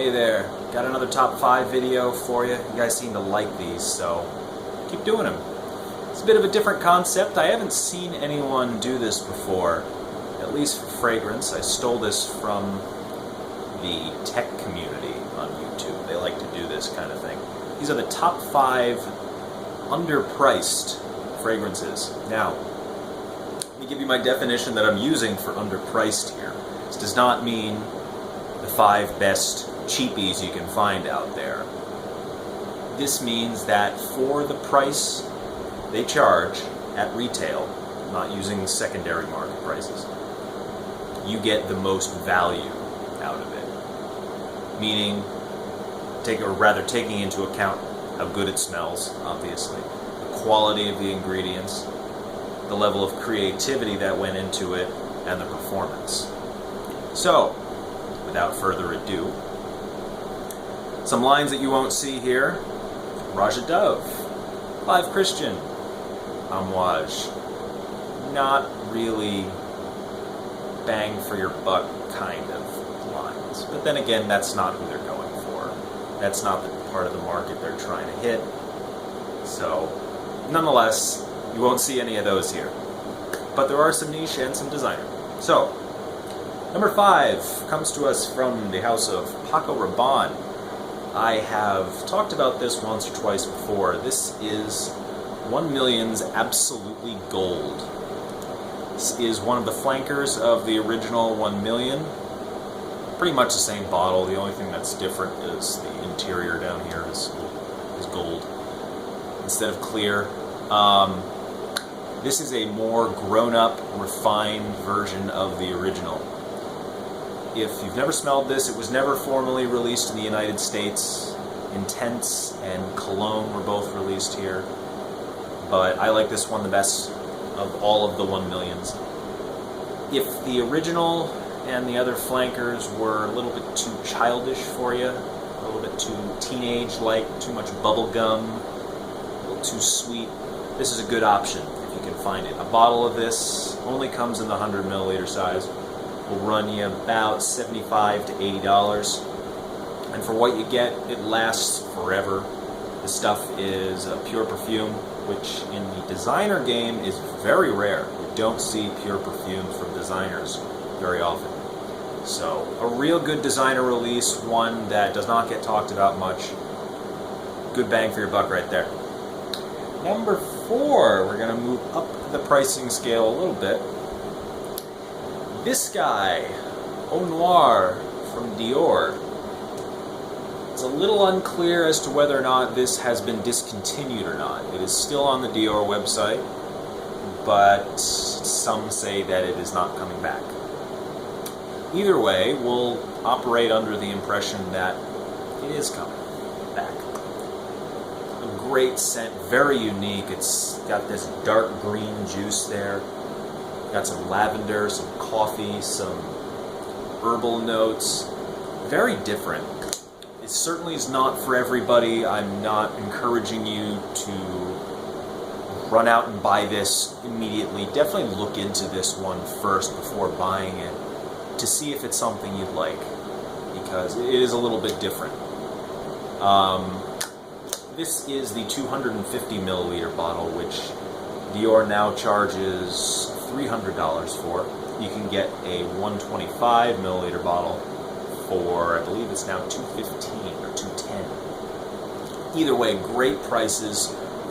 Hey there, got another top 5 video for you. You guys seem to like these, so keep doing them. It's a bit of a different concept. I haven't seen anyone do this before, at least for fragrance. I stole this from the tech community on YouTube. They like to do this kind of thing. These are the top 5 underpriced fragrances. Now, let me give you my definition that I'm using for underpriced here. This does not mean the 5 best cheapies you can find out there. This means that for the price they charge at retail, not using secondary market prices, you get the most value out of it. Meaning, taking into account how good it smells, obviously, the quality of the ingredients, the level of creativity that went into it, and the performance. So, without further ado, some lines that you won't see here: Raja Dove, Clive Christian, Amouage. Not really bang for your buck kind of lines. But then again, that's not who they're going for. That's not the part of the market they're trying to hit. So, nonetheless, you won't see any of those here. But there are some niche and some designer. So, number 5 comes to us from the house of Paco Rabanne. I have talked about this once or twice before. This is 1 Million's Absolutely Gold. This is one of the flankers of the original 1 Million. Pretty much the same bottle. The only thing that's different is the interior down here is gold instead of clear. This is a more grown-up, refined version of the original. If you've never smelled this, it was never formally released in the United States. Intense and Cologne were both released here. But I like this one the best of all of the 1 Millions. If the original and the other flankers were a little bit too childish for you, a little bit too teenage-like, too much bubble gum, a little too sweet, this is a good option if you can find it. A bottle of this only comes in the 100 milliliter size. Will run you about $75 to $80. And for what you get, it lasts forever. The stuff is a pure perfume, which in the designer game is very rare. You don't see pure perfumes from designers very often. So, a real good designer release, one that does not get talked about much. Good bang for your buck right there. Number 4, we're going to move up the pricing scale a little bit. This guy, Eau Noir from Dior. It's a little unclear as to whether or not this has been discontinued or not. It is still on the Dior website, but some say that it is not coming back. Either way, we'll operate under the impression that it is coming back. A great scent, very unique. It's got this dark green juice there. Got some lavender, some coffee, some herbal notes. Very different. It certainly is not for everybody. I'm not encouraging you to run out and buy this immediately. Definitely look into this one first before buying it to see if it's something you'd like, because it is a little bit different. This is the 250 milliliter bottle, which Dior now charges $300 for. You can get a 125 milliliter bottle for, I believe it's now $215 or $210. Either way, great prices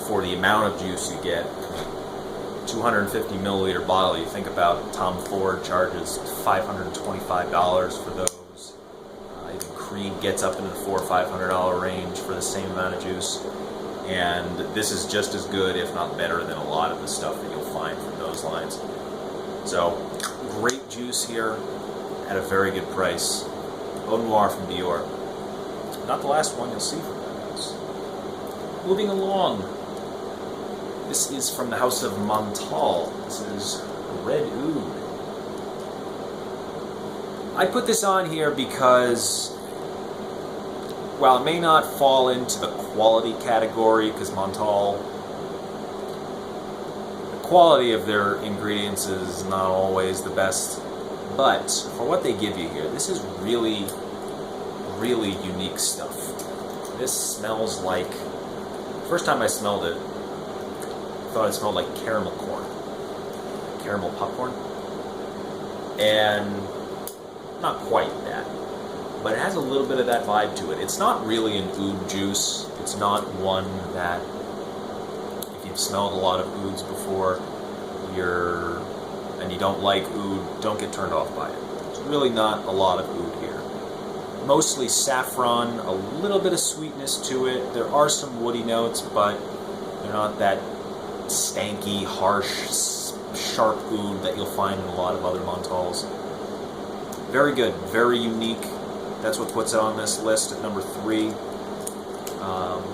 for the amount of juice you get. 250 milliliter bottle, you think about Tom Ford charges $525 for those. Even Creed gets up into the $400 or $500 range for the same amount of juice. And this is just as good, if not better, than a lot of the stuff that you'll find from those lines. So, great juice here at a very good price. Eau Noir from Dior. Not the last one you'll see from that house. Moving along. This is from the house of Montale. This is Red Oud. I put this on here because, while it may not fall into the quality category, because Montale, the quality of their ingredients is not always the best, but for what they give you here, this is really really unique stuff. This smells like, first time I smelled it, I thought it smelled like caramel corn, caramel popcorn, and not quite that, but it has a little bit of that vibe to it. It's not really an oud juice. It's not one that, if you've smelled a lot of ouds before, and you don't like oud, don't get turned off by it. There's really not a lot of oud here. Mostly saffron, a little bit of sweetness to it. There are some woody notes, but they're not that stanky, harsh, sharp oud that you'll find in a lot of other Montales. Very good, very unique. That's what puts it on this list at number 3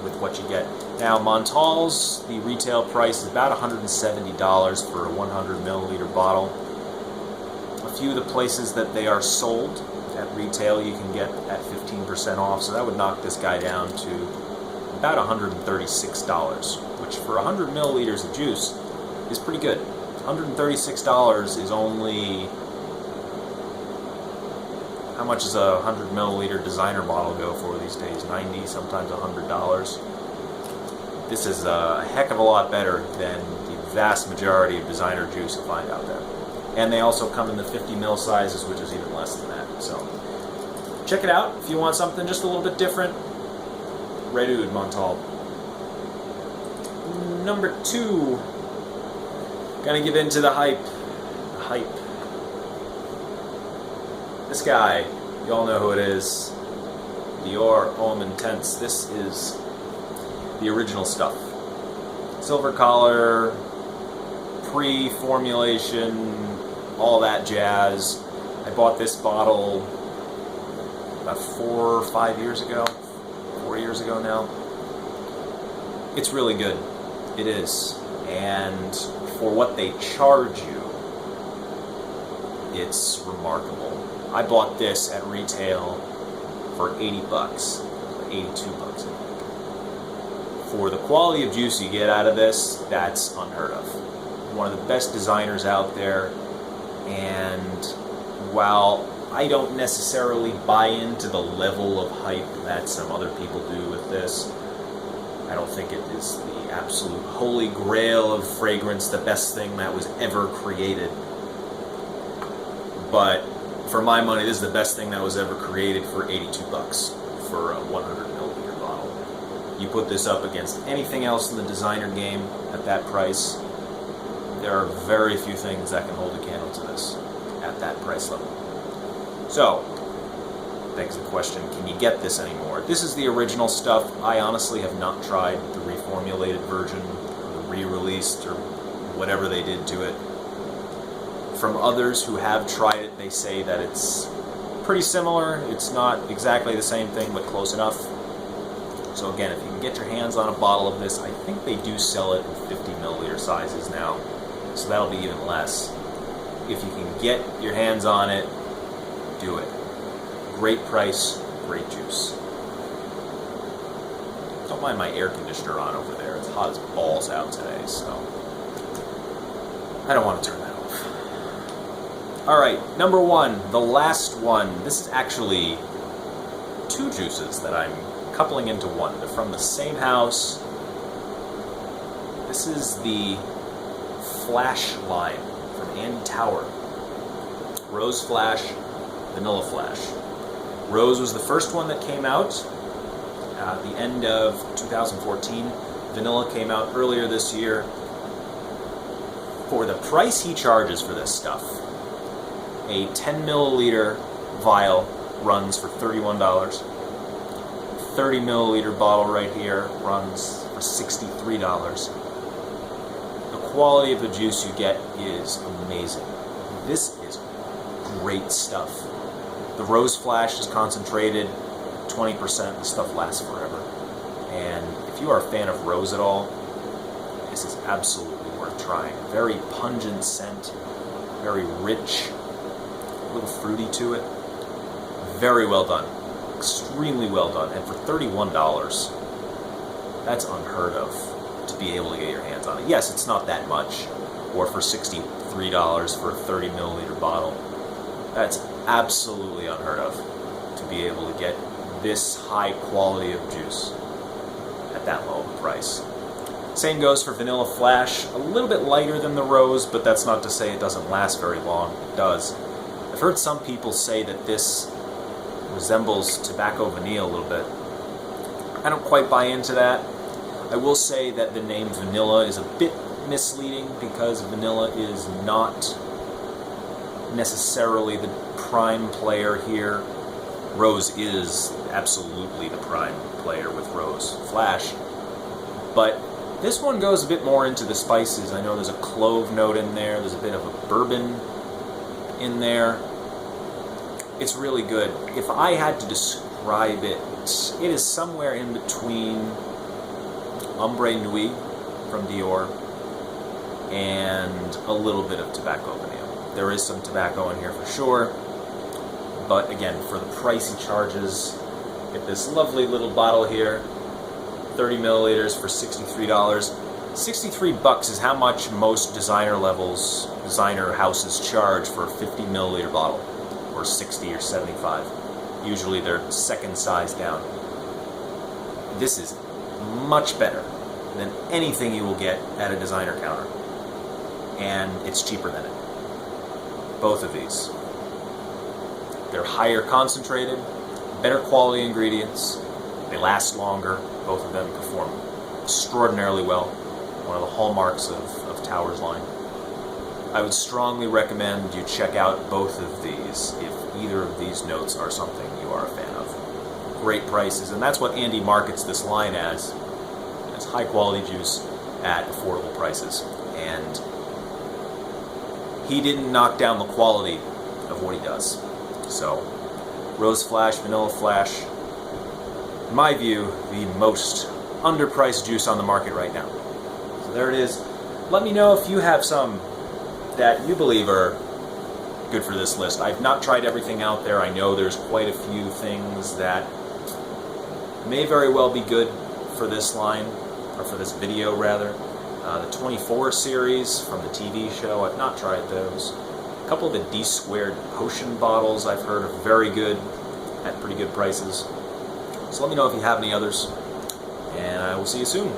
with what you get. Now, Montales, the retail price is about $170 for a 100 milliliter bottle. A few of the places that they are sold at retail you can get at 15% off, so that would knock this guy down to about $136, which for 100 milliliters of juice is pretty good. $136 is only... How much does a 100 milliliter designer bottle go for these days? $90, sometimes $100. This is a heck of a lot better than the vast majority of designer juice you'll find out there. And they also come in the 50 ml sizes, which is even less than that. So check it out if you want something just a little bit different. Red Oud Montale. Number 2. Gonna give in to the hype. This guy, you all know who it is. Dior Homme Intense. This is the original stuff. Silver collar, pre-formulation, all that jazz. I bought this bottle about 4 or 5 years ago. 4 years ago now. It's really good. It is. And for what they charge you, it's remarkable. I bought this at retail for $80, $82 I think. For the quality of juice you get out of this, that's unheard of. One of the best designers out there, and while I don't necessarily buy into the level of hype that some other people do with this, I don't think it is the absolute holy grail of fragrance, the best thing that was ever created. But for my money, this is the best thing that was ever created for $82 for a 100 milliliter bottle. You put this up against anything else in the designer game at that price, there are very few things that can hold a candle to this at that price level. So, begs the question, can you get this anymore? This is the original stuff. I honestly have not tried the reformulated version, or the re-released, or whatever they did to it. From others who have tried it, they say that it's pretty similar. It's not exactly the same thing, but close enough. So again, if you can get your hands on a bottle of this, I think they do sell it in 50 milliliter sizes now, so that'll be even less. If you can get your hands on it, do it. Great price, great juice. Don't mind my air conditioner on over there. It's hot as balls out today, so I don't want to turn that off. Alright, number 1, the last one. This is actually 2 juices that I'm coupling into one. They're from the same house. This is the Flash line from Andy Tower. Rose Flash, Vanilla Flash. Rose was the first one that came out at the end of 2014. Vanilla came out earlier this year. For the price he charges for this stuff, a 10 milliliter vial runs for $31. 30 milliliter bottle right here runs for $63. The quality of the juice you get is amazing. This is great stuff. The Rose Flash is concentrated, 20%. The stuff lasts forever. And if you are a fan of rose at all, this is absolutely worth trying. Very pungent scent, very rich, a little fruity to it. Very well done. Extremely well done. And for $31, that's unheard of to be able to get your hands on it. Yes, it's not that much. Or for $63 for a 30 milliliter bottle. That's absolutely unheard of to be able to get this high quality of juice at that low of a price. Same goes for Vanilla Flash, a little bit lighter than the Rose, but that's not to say it doesn't last very long. It does. I've heard some people say that this resembles tobacco vanilla a little bit. I don't quite buy into that. I will say that the name vanilla is a bit misleading because vanilla is not necessarily the prime player here. Rose is absolutely the prime player with Rose Flash, but this one goes a bit more into the spices. I know there's a clove note in there, there's a bit of a bourbon in there. It's really good. If I had to describe it, it is somewhere in between Ombre Nuit from Dior and a little bit of tobacco vanilla. There is some tobacco in here for sure, but again, for the price he charges, get this lovely little bottle here, 30 milliliters for $63. 63 bucks is how much most designer houses charge for a 50 milliliter bottle, or 60 or 75. Usually they're second size down. This is much better than anything you will get at a designer counter, and it's cheaper than it. Both of these. They're higher concentrated, better quality ingredients, they last longer. Both of them perform extraordinarily well. One of the hallmarks of Tower's line. I would strongly recommend you check out both of these if either of these notes are something you are a fan of. Great prices, and that's what Andy markets this line as high quality juice at affordable prices. And he didn't knock down the quality of what he does. So, Rose Flash, Vanilla Flash, in my view, the most underpriced juice on the market right now. So there it is. Let me know if you have some that you believe are good for this list. I've not tried everything out there. I know there's quite a few things that may very well be good for this line, or for this video rather. The 24 series from the TV show, I've not tried those. A couple of the D-squared potion bottles I've heard are very good at pretty good prices. So let me know if you have any others, and I will see you soon.